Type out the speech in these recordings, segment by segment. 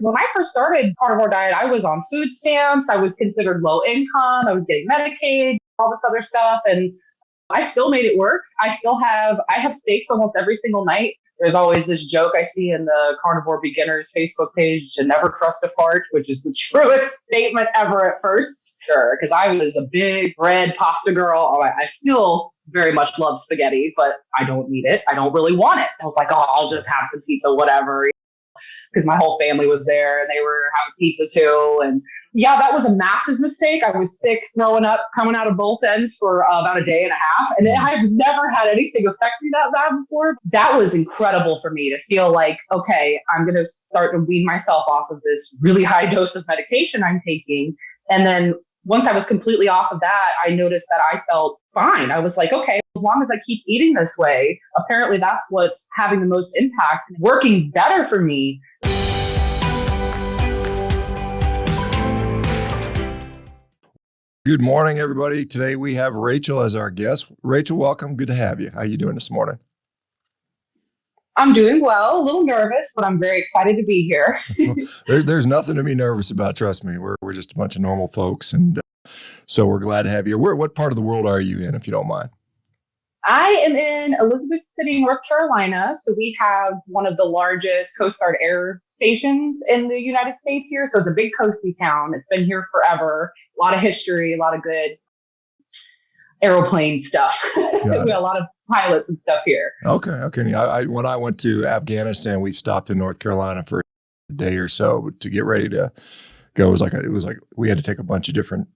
When I first started Carnivore Diet, I was on food stamps. I was considered low income. I was getting Medicaid, all this other stuff. And I still made it work. I have steaks almost every single night. There's always this joke I see in the Carnivore Beginners Facebook page to never trust a fart, which is the truest statement ever at first. Sure, because I was a big bread pasta girl. I still very much love spaghetti, but I don't need it. I don't really want it. I was like, oh, I'll just have some pizza, whatever. Because my whole family was there and they were having pizza too. And yeah, that was a massive mistake. I was sick, throwing up, coming out of both ends for about a day and a half. And I've never had anything affect me that bad before. That was incredible for me to feel like, okay, I'm going to start to wean myself off of this really high dose of medication I'm taking. And then once I was completely off of that, I noticed that I felt fine. I was like, okay, as long as I keep eating this way, apparently that's what's having the most impact, working better for me. Good morning, everybody. Today we have Rachel as our guest. Rachel, welcome. Good to have you. How are you doing this morning? I'm doing well, a little nervous, but I'm very excited to be here. There's nothing to be nervous about. Trust me. We're just a bunch of normal folks. And so we're glad to have you. What part of the world are you in, if you don't mind? I am in Elizabeth City, North Carolina. So we have one of the largest Coast Guard air stations in the United States here. So it's a big coasty town. It's been here forever. A lot of history, a lot of good aeroplane stuff. We have a lot of pilots and stuff here. Okay. When I went to Afghanistan, we stopped in North Carolina for a day or so to get ready to go. It was like we had to take a bunch of different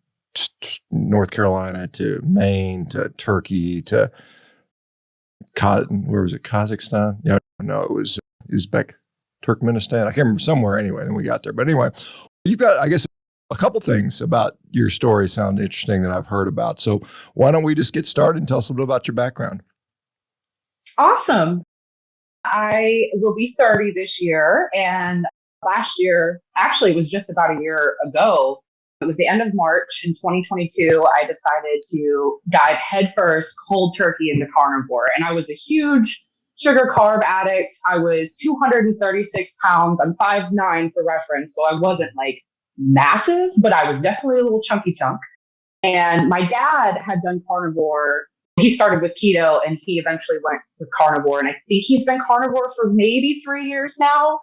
North Carolina to Maine to Turkey to where was it? Kazakhstan? Yeah, no, it was Uzbek, Turkmenistan. I can't remember, somewhere anyway. And we got there. But anyway, you've got, I guess, a couple things about your story sound interesting that I've heard about. So why don't we just get started and tell us a little bit about your background? Awesome. I will be 30 this year. And last year, actually, it was just about a year ago. It was the end of March in 2022. I decided to dive headfirst cold turkey into carnivore. And I was a huge sugar carb addict. I was 236 pounds. I'm 5'9" for reference. So I wasn't like massive, but I was definitely a little chunky chunk. And my dad had done carnivore. He started with keto and he eventually went with carnivore. And I think he's been carnivore for maybe 3 years now.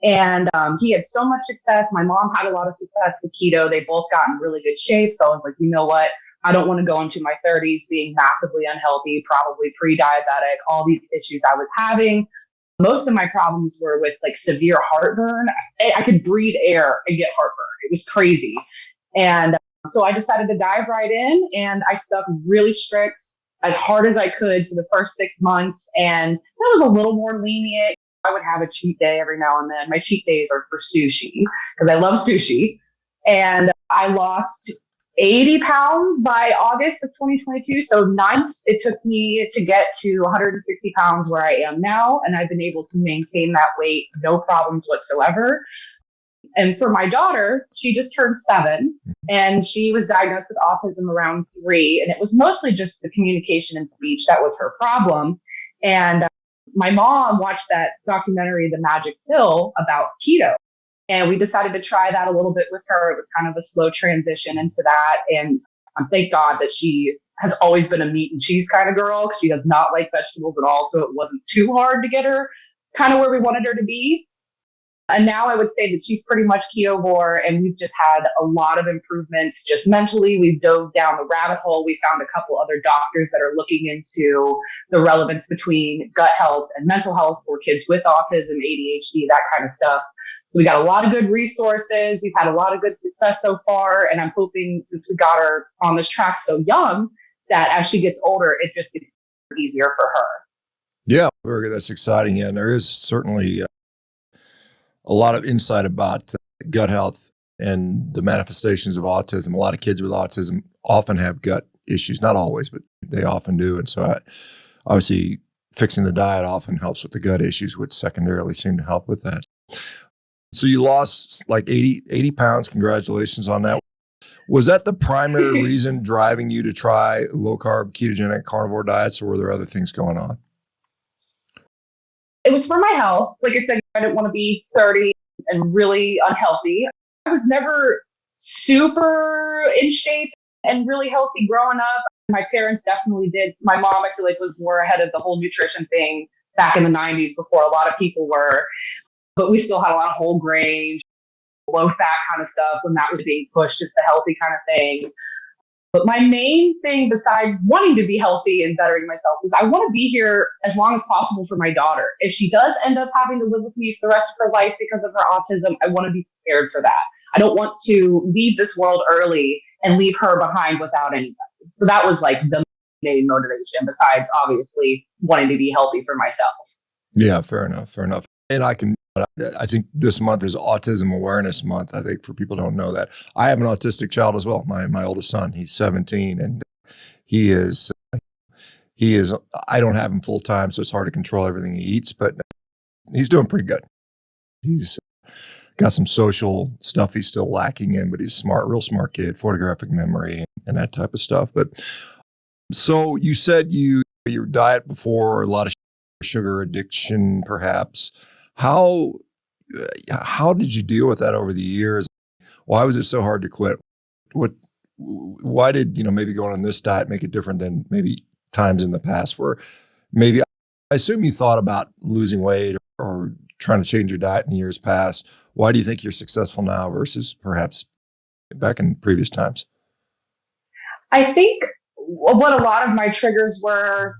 And he had so much success. My mom had a lot of success with keto. They both got in really good shape. So I was like, you know what? I don't want to go into my 30s being massively unhealthy, probably pre-diabetic, all these issues I was having. Most of my problems were with like severe heartburn. I could breathe air and get heartburn. It was crazy. And so I decided to dive right in and I stuck really strict as hard as I could for the first 6 months. And that was a little more lenient. I would have a cheat day every now and then. My cheat days are for sushi because I love sushi. And I lost 80 pounds by August of 2022. So 9 months it took me to get to 160 pounds where I am now. And I've been able to maintain that weight, no problems whatsoever. And for my daughter, she just turned 7 and she was diagnosed with autism around 3. And it was mostly just the communication and speech that was her problem. And my mom watched that documentary, The Magic Pill, about keto. And we decided to try that a little bit with her. It was kind of a slow transition into that. And thank God that she has always been a meat and cheese kind of girl because she does not like vegetables at all. So it wasn't too hard to get her kind of where we wanted her to be. And now I would say that she's pretty much ketovore, and we've just had a lot of improvements just mentally. We've dove down the rabbit hole. We found a couple other doctors that are looking into the relevance between gut health and mental health for kids with autism, ADHD, that kind of stuff. So we got a lot of good resources. We've had a lot of good success so far. And I'm hoping since we got her on this track so young, that as she gets older, it just gets easier for her. Yeah, very good. That's exciting. Yeah, and there is certainly a lot of insight about gut health and the manifestations of autism. A lot of kids with autism often have gut issues, not always, but they often do. And so obviously fixing the diet often helps with the gut issues, which secondarily seem to help with that. So you lost like 80 pounds. Congratulations on that. Was that the primary reason driving you to try low carb, ketogenic, carnivore diets, or were there other things going on? It was for my health. Like I said, I didn't want to be 30 and really unhealthy. I was never super in shape and really healthy growing up. My parents definitely did. My mom, I feel like, was more ahead of the whole nutrition thing back in the 90s before a lot of people were. But we still had a lot of whole grains, low fat kind of stuff when that was being pushed, just the healthy kind of thing. But my main thing besides wanting to be healthy and bettering myself is I want to be here as long as possible for my daughter. If she does end up having to live with me for the rest of her life because of her autism, I want to be prepared for that. I don't want to leave this world early and leave her behind without anybody. So that was like the main motivation, besides obviously wanting to be healthy for myself. Yeah, fair enough. Fair enough. And I think this month is Autism Awareness Month. I think for people who don't know that. I have an autistic child as well. My oldest son, he's 17, and he is, I don't have him full time, so it's hard to control everything he eats, but he's doing pretty good. He's got some social stuff he's still lacking in, but he's smart, real smart kid, photographic memory and that type of stuff. But so you said your diet before, a lot of sugar addiction, perhaps. How did you deal with that over the years? Why was it so hard to quit? Why did, maybe going on this diet make it different than maybe times in the past where maybe, I assume you thought about losing weight or trying to change your diet in years past. Why do you think you're successful now versus perhaps back in previous times? I think what a lot of my triggers were,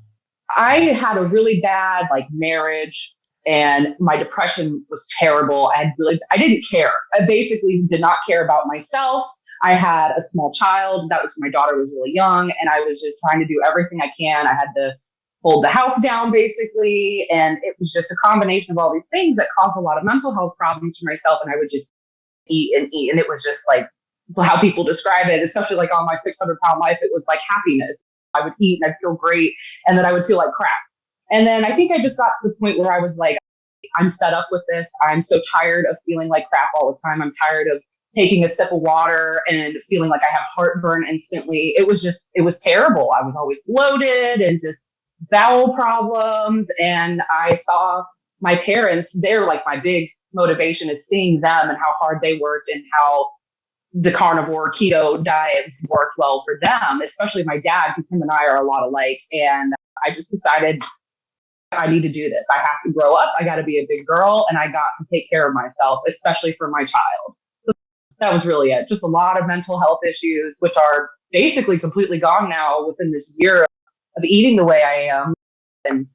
I had a really bad marriage, and my depression was terrible. I didn't care. I basically did not care about myself. I had a small child. My daughter was really young, and I was just trying to do everything I can. I had to hold the house down basically. And it was just a combination of all these things that caused a lot of mental health problems for myself. And I would just eat and eat. And it was just like how people describe it, especially on my 600-pound life, it was like happiness. I would eat and I'd feel great. And then I would feel like crap. And then I think I just got to the point where I was like, I'm fed up with this. I'm so tired of feeling like crap all the time. I'm tired of taking a sip of water and feeling like I have heartburn instantly. It was terrible. I was always bloated and just bowel problems. And I saw my parents, they're like my big motivation is seeing them and how hard they worked and how the carnivore keto diet worked well for them, especially my dad, because him and I are a lot alike. And I just decided I need to do this. I have to grow up. I got to be a big girl, and I got to take care of myself, especially for my child. So that was really it. Just a lot of mental health issues, which are basically completely gone now within this year of eating the way I am. And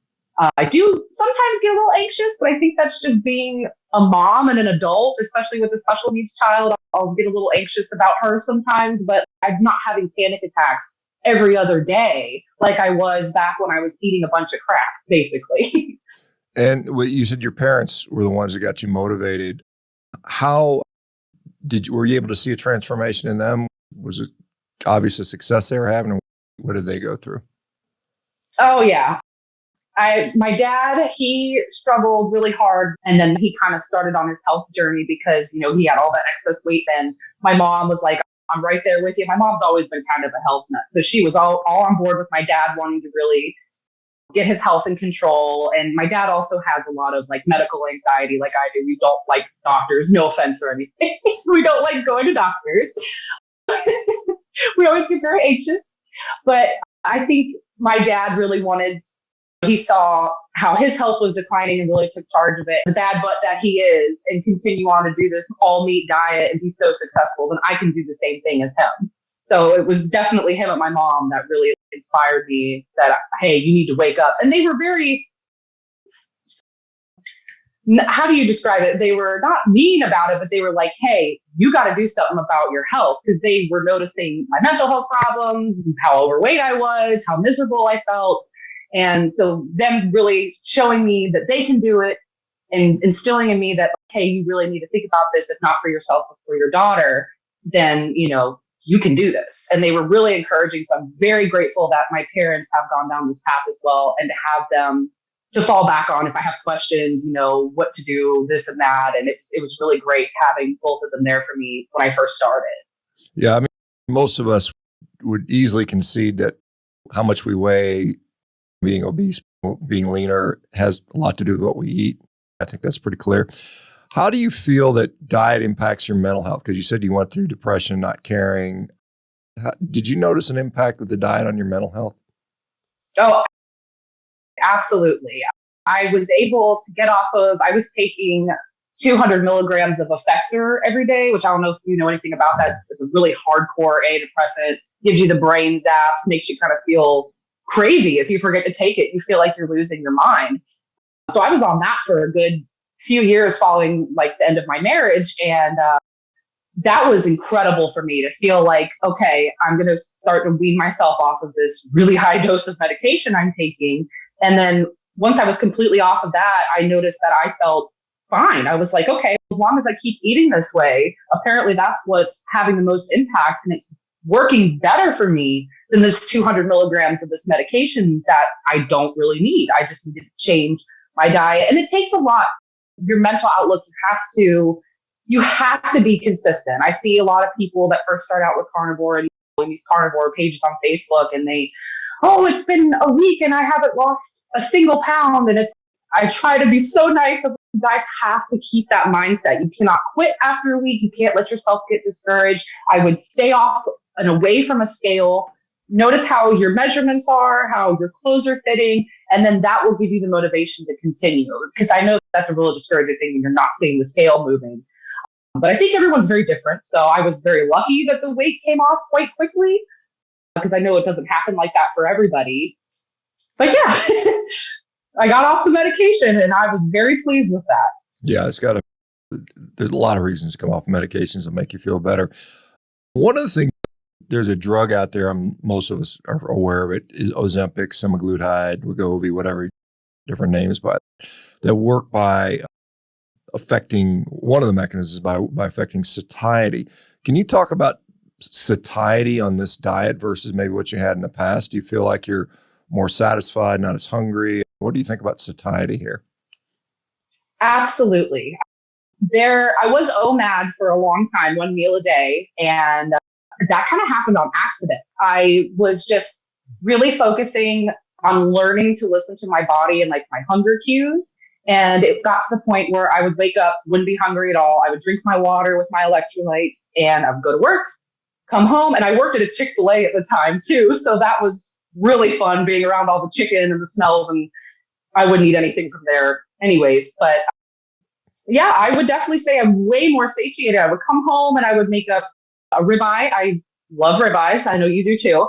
I do sometimes get a little anxious, but I think that's just being a mom and an adult, especially with a special needs child. I'll get a little anxious about her sometimes, but I'm not having panic attacks every other day like I was back when I was eating a bunch of crap, basically. And you said your parents were the ones that got you motivated. How were you able to see a transformation in them? Was it obvious a success they were having, or what did they go through? Oh, yeah. My dad, he struggled really hard, and then he kind of started on his health journey because, he had all that excess weight. And my mom was like, I'm right there with you. My mom's always been kind of a health nut. So she was all on board with my dad wanting to really get his health in control. And my dad also has a lot of medical anxiety like I do. We don't like doctors, no offense or anything. We don't like going to doctors. We always get very anxious. But I think my dad really he saw how his health was declining and really took charge of it. The bad butt that he is, and continue on to do this all meat diet and be so successful, then I can do the same thing as him. So it was definitely him and my mom that really inspired me that, hey, you need to wake up. And they were very, how do you describe it? They were not mean about it, but they were like, hey, you got to do something about your health, because they were noticing my mental health problems, how overweight I was, how miserable I felt. And so them really showing me that they can do it and instilling in me that, hey, you really need to think about this, if not for yourself, but for your daughter, then, you can do this. And they were really encouraging. So I'm very grateful that my parents have gone down this path as well, and to have them to fall back on if I have questions, what to do, this and that. And it was really great having both of them there for me when I first started. Yeah. I mean, most of us would easily concede that how much we weigh, being obese, being leaner, has a lot to do with what we eat. I think that's pretty clear. How do you feel that diet impacts your mental health? Because you said you went through depression, not caring. Did you notice an impact with the diet on your mental health? Oh, absolutely. I was able to get off of, I was taking 200 milligrams of Effexor every day, which I don't know if you know anything about that. It's a really hardcore antidepressant, gives you the brain zaps, makes you kind of feel crazy. If you forget to take it, you feel like you're losing your mind. So I was on that for a good few years following like the end of my marriage. And that was incredible for me to feel like, okay, I'm going to start to wean myself off of this really high dose of medication I'm taking. And then once I was completely off of that, I noticed that I felt fine. I was like, okay, as long as I keep eating this way, apparently that's what's having the most impact. And it's working better for me than this 200 milligrams of this medication that I don't really need. I just needed to change my diet. And it takes a lot. Your mental outlook, you have to be consistent. I see a lot of people that first start out with carnivore and these carnivore pages on Facebook, and it's been a week and I haven't lost a single pound. And I try to be so nice. You guys have to keep that mindset. You cannot quit after a week. You can't let yourself get discouraged. I would stay off and away from a scale. Notice how your measurements are, how your clothes are fitting, and then that will give you the motivation to continue. Because I know that's a really discouraging thing when you're not seeing the scale moving. But I think everyone's very different. So I was very lucky that the weight came off quite quickly, because I know it doesn't happen like that for everybody. But yeah, I got off the medication and I was very pleased with that. Yeah, there's a lot of reasons to come off medications that make you feel better. One of the things, there's a drug out there, most of us are aware of it, is Ozempic, semaglutide, Wegovy, whatever different names, but that work by affecting, one of the mechanisms by affecting satiety. Can you talk about satiety on this diet versus maybe what you had in the past? Do you feel like you're more satisfied, not as hungry? What do you think about satiety here? Absolutely. I was OMAD for a long time, 1 meal a day, and that kind of happened on accident. I was just really focusing on learning to listen to my body and like my hunger cues. And it got to the point where I would wake up, wouldn't be hungry at all. I would drink my water with my electrolytes and I would go to work, come home. And I worked at a Chick-fil-A at the time too. So that was really fun, being around all the chicken and the smells, and I wouldn't eat anything from there anyways. But yeah, I would definitely say I'm way more satiated. I would come home and I would make up a ribeye. I love ribeyes. I know you do too.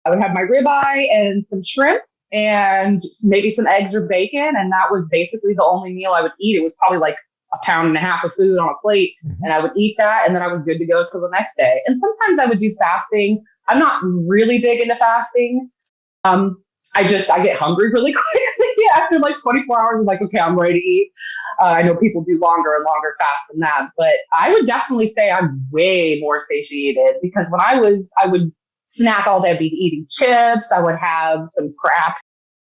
I would have my ribeye and some shrimp and maybe some eggs or bacon. And that was basically the only meal I would eat. It was probably like 1.5 pounds of food on a plate. And I would eat that. And then I was good to go till the next day. And sometimes I would do fasting. I'm not really big into fasting. I get hungry really quickly after like 24 hours. I'm like, okay, I'm ready to eat. I know people do longer and longer fasts than that, but I would definitely say I'm way more satiated, because when I would snack all day. I'd be eating chips. I would have some crap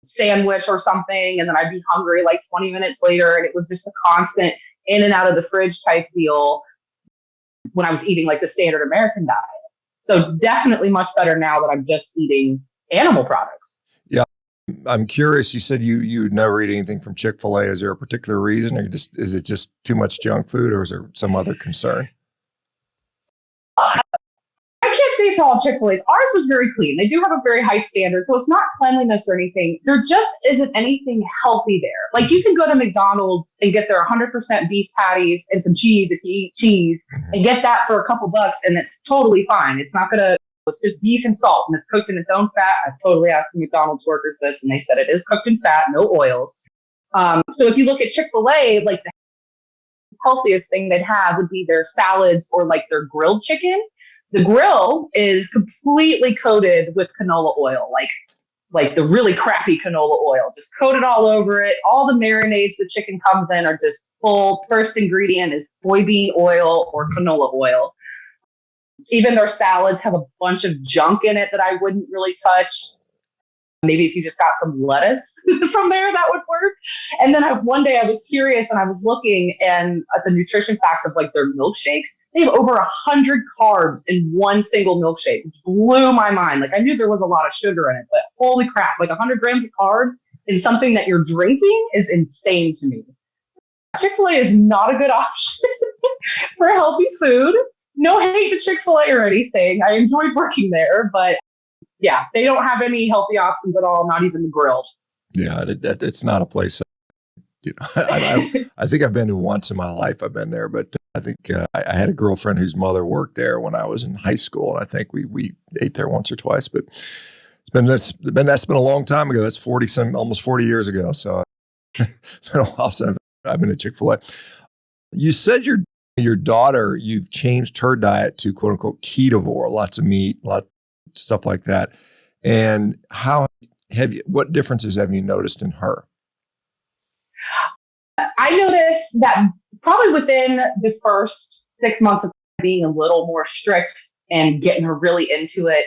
sandwich or something, and then I'd be hungry like 20 minutes later. And it was just a constant in and out of the fridge type deal when I was eating like the standard American diet. So definitely much better now that I'm just eating animal products. Yeah. I'm curious. You said you never eat anything from Chick-fil-A. Is there a particular reason, or is it just too much junk food, or is there some other concern? I can't say for all Chick-fil-A's. Ours was very clean. They do have a very high standard, so it's not cleanliness or anything. There just isn't anything healthy there. Like, you can go to McDonald's and get their 100% beef patties and some cheese if you eat cheese, and get that for a couple bucks, and it's totally fine. It's just beef and salt, and it's cooked in its own fat. I totally asked the McDonald's workers this, and they said it is cooked in fat, no oils. So if you look at Chick-fil-A, like the healthiest thing they'd have would be their salads or like their grilled chicken. The grill is completely coated with canola oil, like the really crappy canola oil, just coated all over it. All the marinades the chicken comes in are just full. First ingredient is soybean oil or canola oil. Even their salads have a bunch of junk in it that I wouldn't really touch. Maybe if you just got some lettuce from there, that would work. And then one day I was curious and I was looking at the nutrition facts of like their milkshakes. They have over 100 carbs in one single milkshake, which blew my mind. Like, I knew there was a lot of sugar in it, but holy crap, like 100 grams of carbs in something that you're drinking is insane to me. Chick-fil-A is not a good option for healthy food. No hate to Chick-fil-A or anything. I enjoyed working there, but yeah, they don't have any healthy options at all, not even the grilled. Yeah, it's not a place. I think I've been to once in my life. I've been there, but I think I had a girlfriend whose mother worked there when I was in high school, and I think we ate there once or twice. But that's been a long time ago. That's almost 40 years ago. So it's been a while since I've been to Chick-fil-A. You said your daughter, you've changed her diet to quote unquote ketovore, lots of meat, stuff like that. And what differences have you noticed in her? I noticed that probably within the first 6 months of being a little more strict and getting her really into it,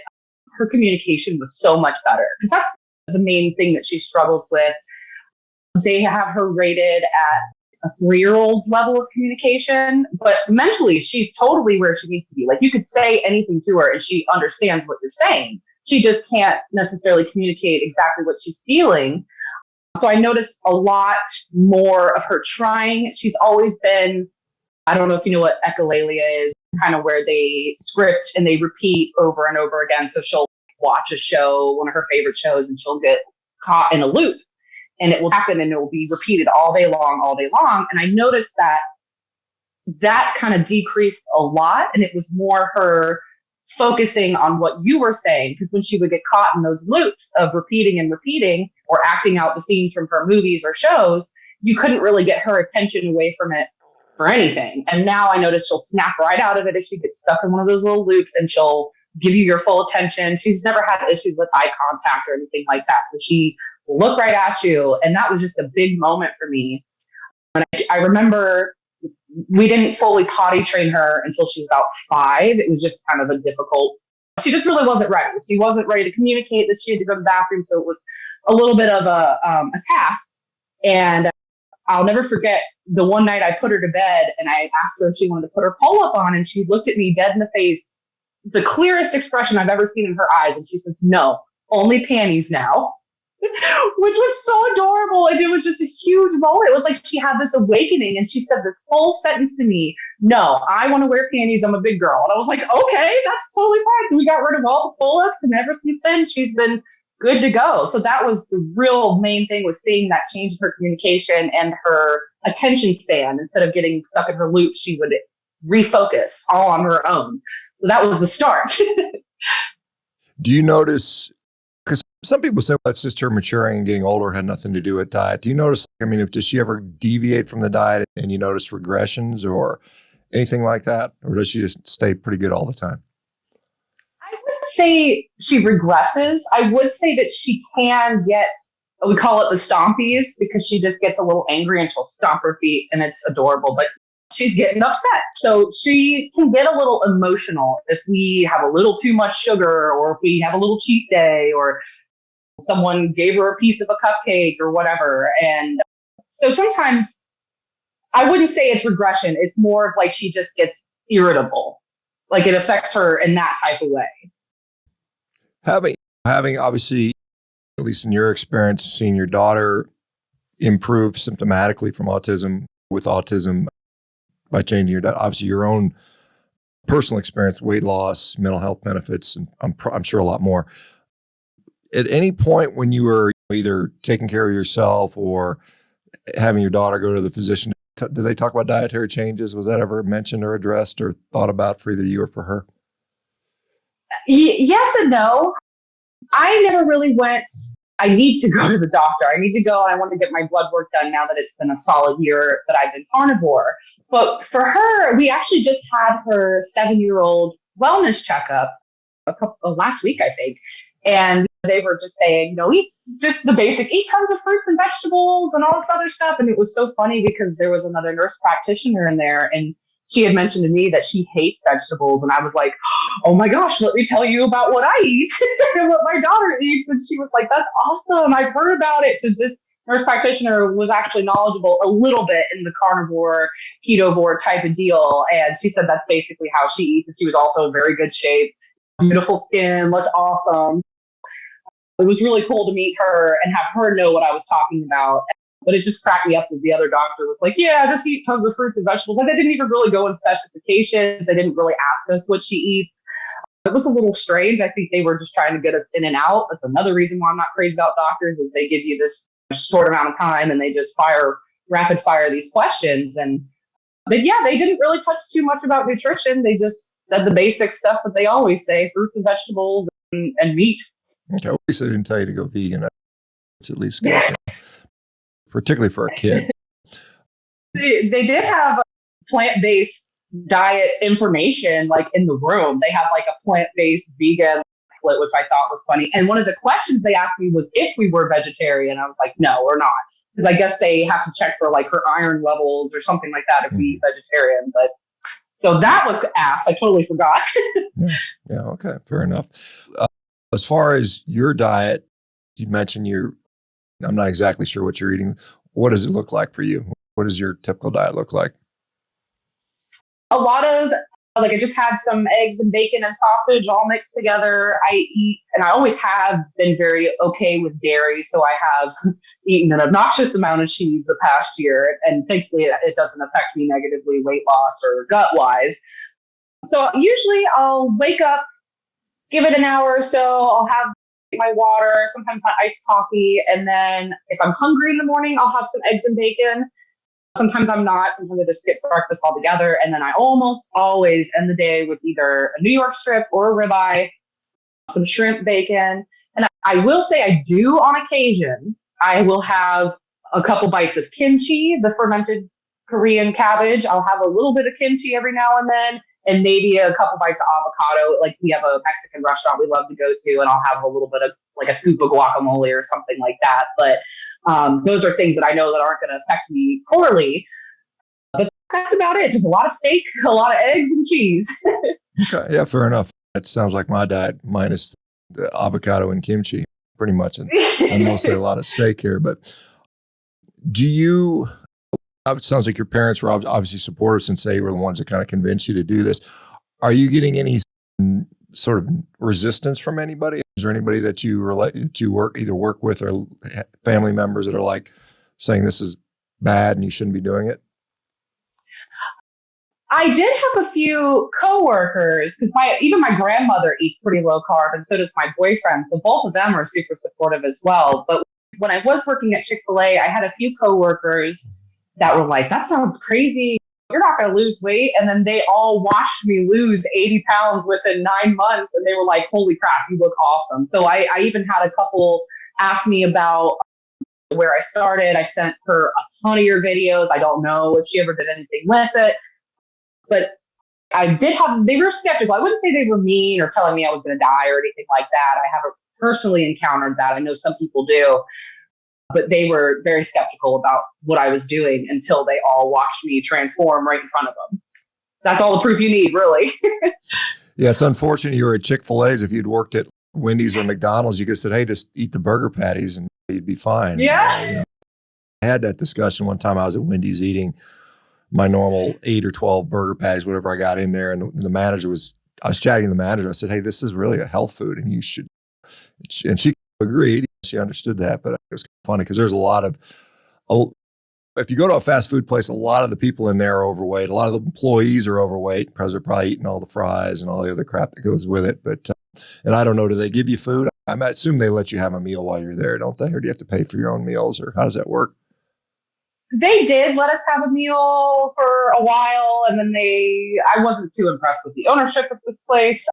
her communication was so much better, because that's the main thing that she struggles with. They have her rated at a 3-year-old's level of communication, but mentally she's totally where she needs to be. Like, you could say anything to her and she understands what you're saying. She just can't necessarily communicate exactly what she's feeling. So I noticed a lot more of her trying. She's always been, I don't know if you know what echolalia is, kind of where they script and they repeat over and over again. So she'll watch a show, one of her favorite shows, and she'll get caught in a loop. And it will happen and it will be repeated all day long, all day long. And I noticed that kind of decreased a lot. And it was more her focusing on what you were saying. Because when she would get caught in those loops of repeating and repeating or acting out the scenes from her movies or shows, you couldn't really get her attention away from it for anything. And now I notice she'll snap right out of it if she gets stuck in one of those little loops, and she'll give you your full attention. She's never had issues with eye contact or anything like that. So she will look right at you. And that was just a big moment for me. And I remember we didn't fully potty train her until she was about 5. It was just kind of a difficult, she just really wasn't ready. She wasn't ready to communicate that she had to go to the bathroom. So it was a little bit of a task. And I'll never forget the one night I put her to bed and I asked her if she wanted to put her pull-up on, and she looked at me dead in the face, the clearest expression I've ever seen in her eyes. And she says, "No, only panties now." Which was so adorable. And it was just a huge moment. It was like she had this awakening, and she said this whole sentence to me: "No, I want to wear panties. I'm a big girl." And I was like, okay, that's totally fine. So we got rid of all the pull-ups, and ever since then, she's been good to go. So that was the real main thing, was seeing that change in her communication and her attention span. Instead of getting stuck in her loop, she would refocus all on her own. So that was the start. Do you notice, because some people say that's just her maturing and getting older, had nothing to do with diet. Do you notice, does she ever deviate from the diet and you notice regressions or anything like that? Or does she just stay pretty good all the time? I wouldn't say she regresses. I would say that she can get, we call it the stompies, because she just gets a little angry and she'll stomp her feet, and it's adorable. But she's getting upset. So she can get a little emotional if we have a little too much sugar, or if we have a little cheat day, or someone gave her a piece of a cupcake or whatever. And so sometimes I wouldn't say it's regression. It's more of like she just gets irritable. Like it affects her in that type of way. Having obviously, at least in your experience, seeing your daughter improve symptomatically from autism, with autism, by changing your diet, obviously your own personal experience, weight loss, mental health benefits, and I'm sure a lot more. At any point when you were either taking care of yourself or having your daughter go to the physician, did they talk about dietary changes? Was that ever mentioned or addressed or thought about for either you or for her? Yes and no. I never really went, I need to go to the doctor. I need to go. I want to get my blood work done now that it's been a solid year that I've been carnivore. But for her, we actually just had her 7-year-old wellness checkup last week, I think. And they were just saying, eat just the basic, eat tons of fruits and vegetables and all this other stuff. And it was so funny because there was another nurse practitioner in there, and she had mentioned to me that she hates vegetables. And I was like, oh my gosh, let me tell you about what I eat and what my daughter eats. And she was like, that's awesome. I've heard about it. So this nurse practitioner was actually knowledgeable a little bit in the carnivore, ketovore type of deal. And she said that's basically how she eats. And she was also in very good shape, beautiful skin, looked awesome. It was really cool to meet her and have her know what I was talking about. But it just cracked me up that the other doctor was like, yeah, just eat tons of fruits and vegetables. Like they didn't even really go in specifications. They didn't really ask us what she eats. It was a little strange. I think they were just trying to get us in and out. That's another reason why I'm not crazy about doctors is they give you this short amount of time and they just rapid fire these questions. And but yeah, they didn't really touch too much about nutrition. They just said the basic stuff that they always say, fruits and vegetables and meat. Okay, at least they didn't tell you to go vegan. It's at least good, particularly for a kid. They did have plant-based diet information like in the room. They had like a plant-based vegan split, which I thought was funny. And one of the questions they asked me was if we were vegetarian. I was like, no, we're not. Because I guess they have to check for like her iron levels or something like that if we eat vegetarian. But so that was asked. I totally forgot. Yeah, okay, fair enough. As far as your diet, you mentioned I'm not exactly sure what you're eating. What does it look like for you? What does your typical diet look like? A lot of, like, I just had some eggs and bacon and sausage all mixed together. I eat, and I always have been very okay with dairy. So I have eaten an obnoxious amount of cheese the past year. And thankfully, it doesn't affect me negatively weight loss or gut wise. So usually I'll wake up, give it an hour or so. I'll have my water, sometimes my iced coffee. And then if I'm hungry in the morning, I'll have some eggs and bacon. Sometimes I'm not. Sometimes I just skip breakfast altogether. And then I almost always end the day with either a New York strip or a ribeye, some shrimp bacon. And I will say I do on occasion, I will have a couple bites of kimchi, the fermented Korean cabbage. I'll have a little bit of kimchi every now and then. And maybe a couple bites of avocado. Like we have a Mexican restaurant we love to go to, and I'll have a little bit of like a scoop of guacamole or something like that. But those are things that I know that aren't going to affect me poorly. But that's about it. Just a lot of steak, a lot of eggs and cheese. Okay, yeah, fair enough. That sounds like my diet minus the avocado and kimchi, pretty much. And mostly a lot of steak here. But it sounds like your parents were obviously supportive since they were the ones that kind of convinced you to do this. Are you getting any sort of resistance from anybody? Is there anybody that you work with or family members that are like saying this is bad and you shouldn't be doing it? I did have a few coworkers because even my grandmother eats pretty low carb, and so does my boyfriend. So both of them are super supportive as well. But when I was working at Chick-fil-A, I had a few coworkers that were like, that sounds crazy. You're not going to lose weight. And then they all watched me lose 80 pounds within 9 months. And they were like, holy crap, you look awesome. So I even had a couple ask me about where I started. I sent her a ton of your videos. I don't know if she ever did anything with it. But they were skeptical. I wouldn't say they were mean or telling me I was going to die or anything like that. I haven't personally encountered that. I know some people do. But they were very skeptical about what I was doing until they all watched me transform right in front of them. That's all the proof you need, really. Yeah, it's unfortunate you were at Chick-fil-A's. If you'd worked at Wendy's or McDonald's, you could have said, hey, just eat the burger patties and you'd be fine. Yeah. I had that discussion one time. I was at Wendy's eating my normal 8 or 12 burger patties, whatever I got in there. And I was chatting to the manager. I said, hey, this is really a health food and you should. And she agreed. She understood that, but it was kind of funny because there's if you go to a fast food place, a lot of the people in there are overweight. A lot of the employees are overweight because they're probably eating all the fries and all the other crap that goes with it. But, and I don't know, do they give you food? I assume they let you have a meal while you're there, don't they? Or do you have to pay for your own meals, or how does that work? They did let us have a meal for a while. And then I wasn't too impressed with the ownership of this place.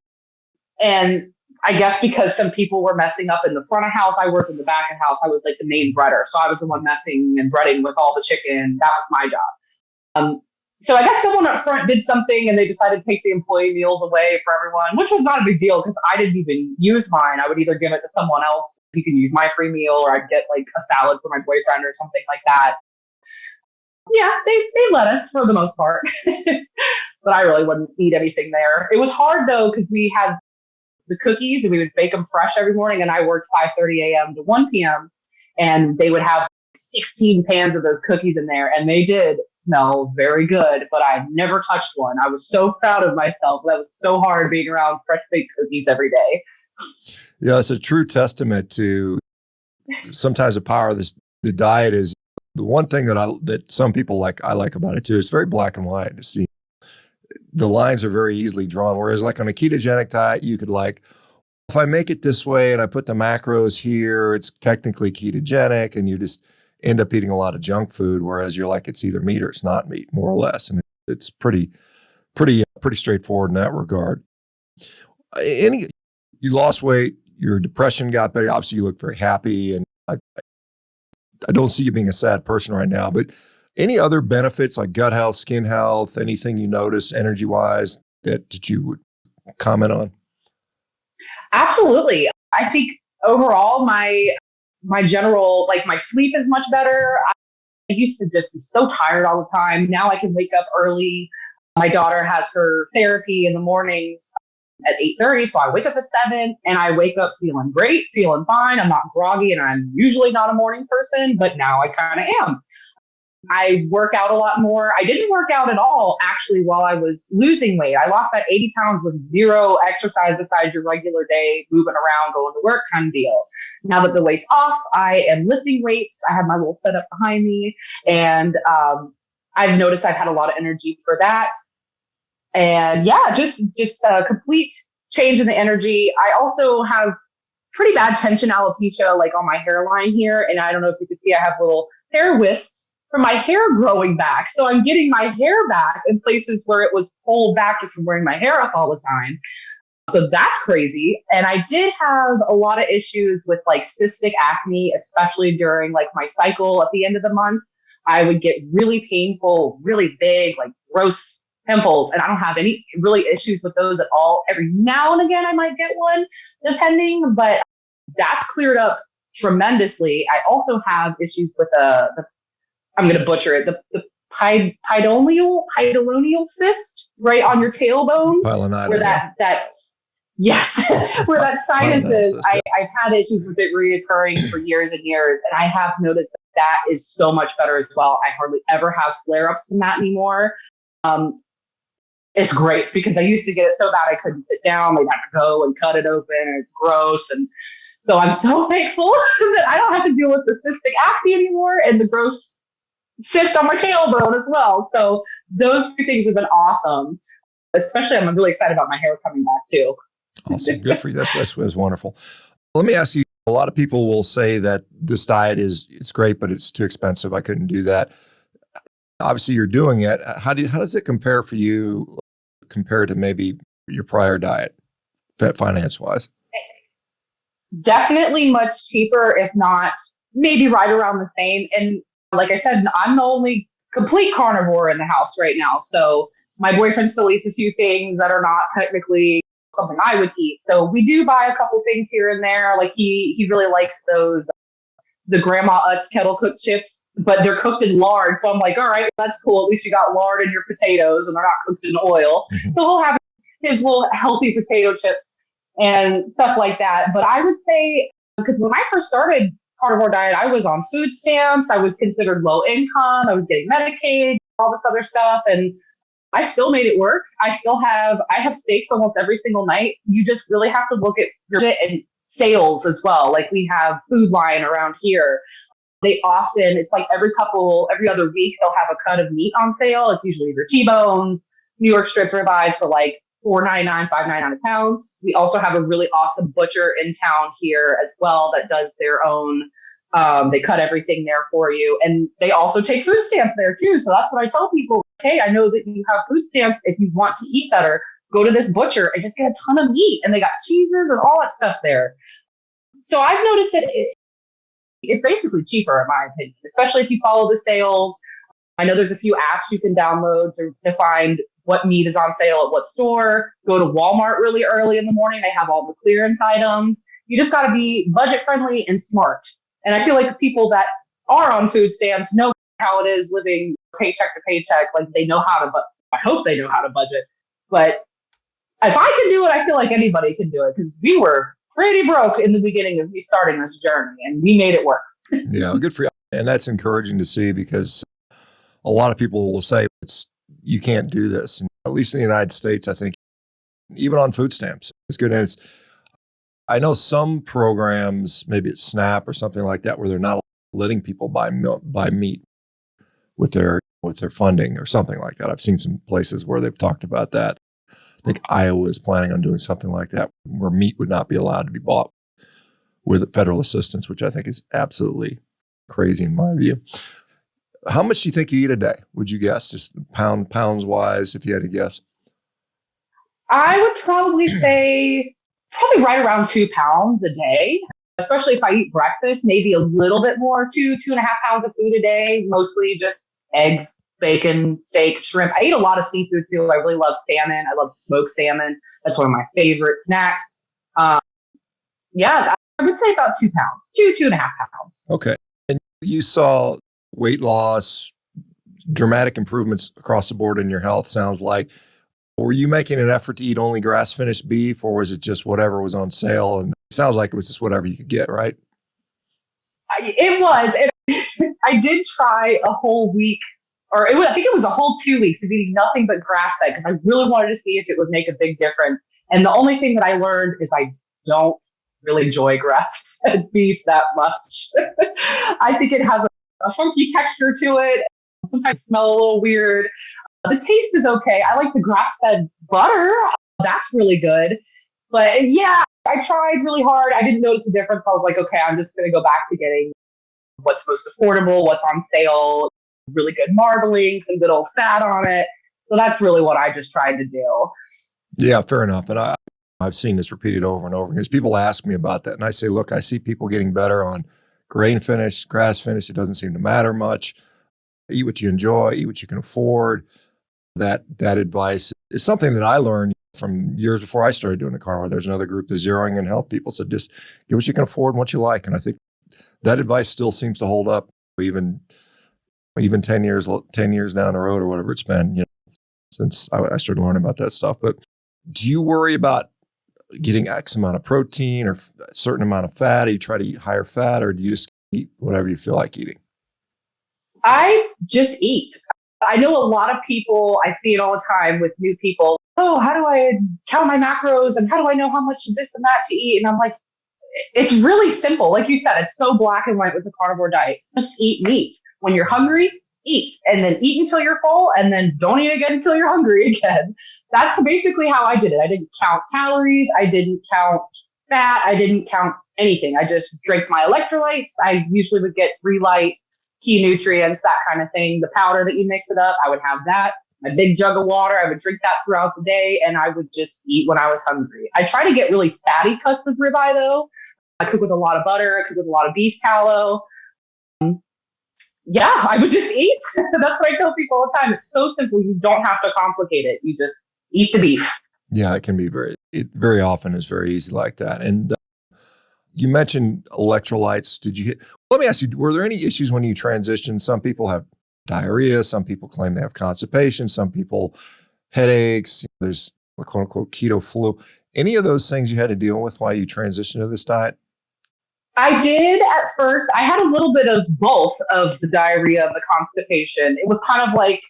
And I guess because some people were messing up in the front of house, I worked in the back of house. I was like the main breader. So I was the one messing and breading with all the chicken. That was my job. So I guess someone up front did something and they decided to take the employee meals away for everyone, which was not a big deal because I didn't even use mine. I would either give it to someone else. You can use my free meal, or I'd get like a salad for my boyfriend or something like that. Yeah, they let us for the most part. But I really wouldn't eat anything there. It was hard though because we had the cookies and we would bake them fresh every morning, and I worked 5:30 a.m. to 1 p.m. and they would have 16 pans of those cookies in there, and they did smell very good, but I never touched one. I was so proud of myself. That was so hard being around fresh baked cookies every day. Yeah, it's a true testament to sometimes the power of the diet is The one thing that some people I like about it too, it's very black and white to see. The lines are very easily drawn. Whereas like on a ketogenic diet, you could like, if I make it this way and I put the macros here, it's technically ketogenic, and you just end up eating a lot of junk food. Whereas you're like, it's either meat or it's not meat, more or less. And it's pretty straightforward in that regard. You lost weight, your depression got better. Obviously you look very happy, and I don't see you being a sad person right now, but any other benefits like gut health, skin health, anything you notice energy wise that you would comment on? Absolutely. I think overall, my general, like my sleep is much better. I used to just be so tired all the time. Now I can wake up early. My daughter has her therapy in the mornings at 8:30, so I wake up at 7 and I wake up feeling great, feeling fine. I'm not groggy, and I'm usually not a morning person, but now I kind of am. I work out a lot more. I didn't work out at all, actually, while I was losing weight. I lost that 80 pounds with zero exercise besides your regular day, moving around, going to work kind of deal. Now that the weight's off, I am lifting weights. I have my little setup behind me, and I've noticed I've had a lot of energy for that. And yeah, just a complete change in the energy. I also have pretty bad tension alopecia, like on my hairline here. And I don't know if you can see, I have little hair wisps from my hair growing back. So I'm getting my hair back in places where it was pulled back just from wearing my hair up all the time. So that's crazy. And I did have a lot of issues with like cystic acne, especially during like my cycle at the end of the month. I would get really painful, really big, like gross pimples. And I don't have any really issues with those at all. Every now and again, I might get one depending, but that's cleared up tremendously. I also have issues with the I'm going to butcher it, the pidolonial cyst right on your tailbone. Pilonidal, where yes, where that sinus is. I've had issues with it reoccurring for years and years. And I have noticed that is so much better as well. I hardly ever have flare-ups from that anymore. It's great because I used to get it so bad I couldn't sit down. They'd have to go and cut it open, and it's gross. And so I'm so thankful that I don't have to deal with the cystic acne anymore and the gross cyst on my tailbone as well. So those two things have been awesome. Especially, I'm really excited about my hair coming back too. Awesome. Good for you. That's wonderful. Let me ask you, a lot of people will say that this diet it's great, but it's too expensive. I couldn't do that. Obviously you're doing it. How does it compare for you compared to maybe your prior diet, finance wise? Definitely much cheaper, if not maybe right around the same. And like I said, I'm the only complete carnivore in the house right now. So my boyfriend still eats a few things that are not technically something I would eat. So we do buy a couple things here and there. Like he really likes those, the Grandma Utz kettle cooked chips, but they're cooked in lard. So I'm like, all right, that's cool. At least you got lard in your potatoes and they're not cooked in oil. Mm-hmm. So he'll have his little healthy potato chips and stuff like that. But I would say, because when I first started carnivore diet, I was on food stamps. I was considered low income. I was getting Medicaid, all this other stuff. And I still made it work. I have steaks almost every single night. You just really have to look at your budget and sales as well. Like we have Food Line around here. It's like every other week, they'll have a cut of meat on sale. It's usually either T-bones, New York strip ribeyes for like $4.99, $5.99 a pound. We also have a really awesome butcher in town here as well that does their own. They cut everything there for you. And they also take food stamps there too. So that's what I tell people. Hey, I know that you have food stamps. If you want to eat better, go to this butcher and just get a ton of meat. And they got cheeses and all that stuff there. So I've noticed that it's basically cheaper in my opinion, especially if you follow the sales. I know there's a few apps you can download to find what meat is on sale at what store. Go to Walmart really early in the morning. They have all the clearance items. You just got to be budget friendly and smart. And I feel like the people that are on food stamps know how it is living paycheck to paycheck. Like they know how to, I hope they know how to budget. But if I can do it, I feel like anybody can do it because we were pretty broke in the beginning of me starting this journey and we made it work. Yeah, good for you. And that's encouraging to see because a lot of people will say you can't do this. And at least in the United States, I think even on food stamps, it's good. And I know some programs, maybe it's SNAP or something like that, where they're not letting people buy meat with their funding or something like that. I've seen some places where they've talked about that. I think Iowa is planning on doing something like that, where meat would not be allowed to be bought with federal assistance, which I think is absolutely crazy in my view. How much do you think you eat a day? Would you guess, just pounds wise, if you had to guess? I would probably say right around 2 pounds a day, especially if I eat breakfast, maybe a little bit more, 2.5 pounds of food a day, mostly just eggs, bacon, steak, shrimp. I eat a lot of seafood too. I really love salmon. I love smoked salmon. That's one of my favorite snacks. Yeah, I would say about 2 pounds, 2.5 pounds. Okay. And you saw weight loss, dramatic improvements across the board in your health, sounds like. Were you making an effort to eat only grass-finished beef, or was it just whatever was on sale? And it sounds like it was just whatever you could get, right? It was. I did try a whole week, I think it was a whole 2 weeks of eating nothing but grass-fed because I really wanted to see if it would make a big difference. And the only thing that I learned is I don't really enjoy grass-fed beef that much. I think it has a funky texture to it. Sometimes smell a little weird. The taste is okay. I like the grass-fed butter. That's really good. But yeah, I tried really hard. I didn't notice a difference. I was like, okay, I'm just going to go back to getting what's most affordable, what's on sale, really good marbling, some good old fat on it. So that's really what I just tried to do. Yeah, fair enough. And I've seen this repeated over and over because people ask me about that. And I say, look, I see people getting better on grain finished, grass finished. It doesn't seem to matter much. Eat what you enjoy, eat what you can afford. That advice is something that I learned from years before I started doing the carnivore. There's another group, the Zeroing in Health people, said just get what you can afford and what you like. And I think that advice still seems to hold up even 10 years down the road or whatever it's been, since I started learning about that stuff. But do you worry about getting X amount of protein or a certain amount of fat? Do you try to eat higher fat, or do you just eat whatever you feel like eating? I just eat. I know a lot of people, I see it all the time with new people. Oh, how do I count my macros and how do I know how much of this and that to eat? And I'm like, it's really simple. Like you said, it's so black and white with the carnivore diet. Just eat meat. When you're hungry, eat. And then eat until you're full and then don't eat again until you're hungry again. That's basically how I did it. I didn't count calories. I didn't count fat. I didn't count anything. I just drank my electrolytes. I usually would get Relight, key nutrients, that kind of thing. The powder that you mix it up, I would have that. A big jug of water, I would drink that throughout the day, and I would just eat when I was hungry. I try to get really fatty cuts of ribeye, though. I cook with a lot of butter. I cook with a lot of beef tallow. Yeah, I would just eat. That's what I tell people all the time. It's so simple. You don't have to complicate it. You just eat the beef. Yeah, it can be very often is very easy like that. And you mentioned electrolytes. Let me ask you, were there any issues when you transitioned? Some people have diarrhea. Some people claim they have constipation. Some people headaches. There's the quote unquote keto flu. Any of those things you had to deal with while you transitioned to this diet? I did at first. I had a little bit of both of the diarrhea and the constipation. It was kind of like